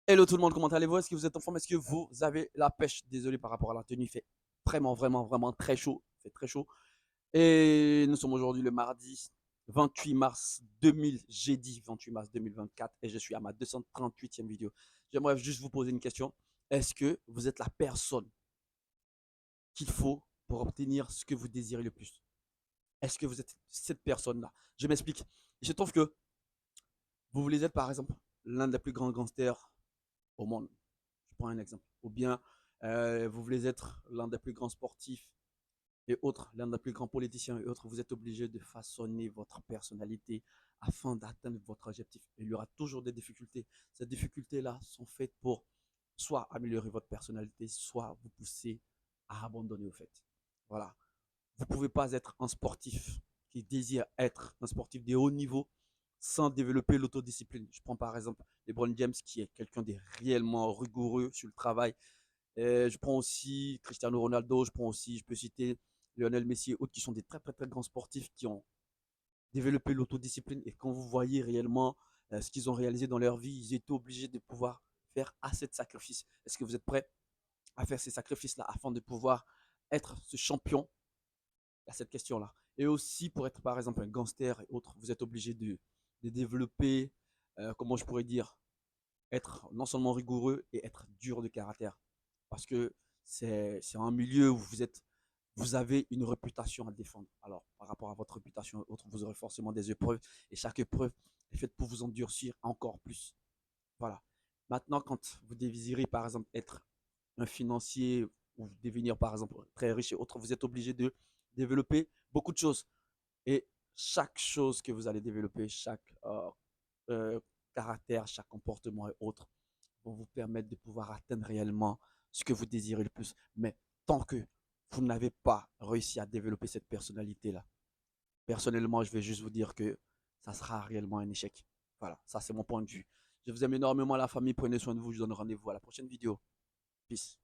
Hello tout le monde, comment allez-vous? Est-ce que vous êtes en forme? Est-ce que vous avez la pêche? Désolé par rapport à la tenue, il fait vraiment, vraiment, vraiment très chaud. Il fait très chaud. Et nous sommes aujourd'hui le mardi 28 mars 2000, jeudi 28 mars 2024 et je suis à ma 238e vidéo. J'aimerais juste vous poser une question. Est-ce que vous êtes la personne qu'il faut pour obtenir ce que vous désirez le plus? Est-ce que vous êtes cette personne-là? Je m'explique. Il se trouve que vous voulez être par exemple l'un des plus grands gangsters au monde. Je prends un exemple. Ou bien vous voulez être l'un des plus grands sportifs et autres, l'un des plus grands politiciens et autres, vous êtes obligé de façonner votre personnalité afin d'atteindre votre objectif. Il y aura toujours des difficultés. Ces difficultés-là sont faites pour soit améliorer votre personnalité, soit vous pousser à abandonner au fait. Voilà. Vous ne pouvez pas être un sportif qui désire être un sportif de haut niveau sans développer l'autodiscipline. Je prends par exemple LeBron James qui est quelqu'un de réellement rigoureux sur le travail. Et je prends aussi Cristiano Ronaldo, je peux citer Lionel Messi et autres qui sont des très très très grands sportifs qui ont développé l'autodiscipline. Et quand vous voyez réellement ce qu'ils ont réalisé dans leur vie, ils étaient obligés de pouvoir faire assez de sacrifices. Est-ce que vous êtes prêts à faire ces sacrifices-là afin de pouvoir être ce champion à cette question-là? Et aussi pour être par exemple un gangster et autres, vous êtes obligé de développer, comment je pourrais dire, être non seulement rigoureux et être dur de caractère. Parce que c'est un milieu où vous avez une réputation à défendre. Alors, par rapport à votre réputation, vous aurez forcément des épreuves et chaque épreuve est faite pour vous endurcir encore plus. Voilà. Maintenant, quand vous désirez, par exemple, être un financier ou devenir, par exemple, très riche et autres, vous êtes obligé de développer beaucoup de choses. Et chaque chose que vous allez développer, chaque euh, caractère, chaque comportement et autres, vont vous permettre de pouvoir atteindre réellement ce que vous désirez le plus. Mais tant que vous n'avez pas réussi à développer cette personnalité-là, personnellement, je vais juste vous dire que ça sera réellement un échec. Voilà, ça c'est mon point de vue. Je vous aime énormément la famille, prenez soin de vous, je vous donne rendez-vous à la prochaine vidéo. Peace.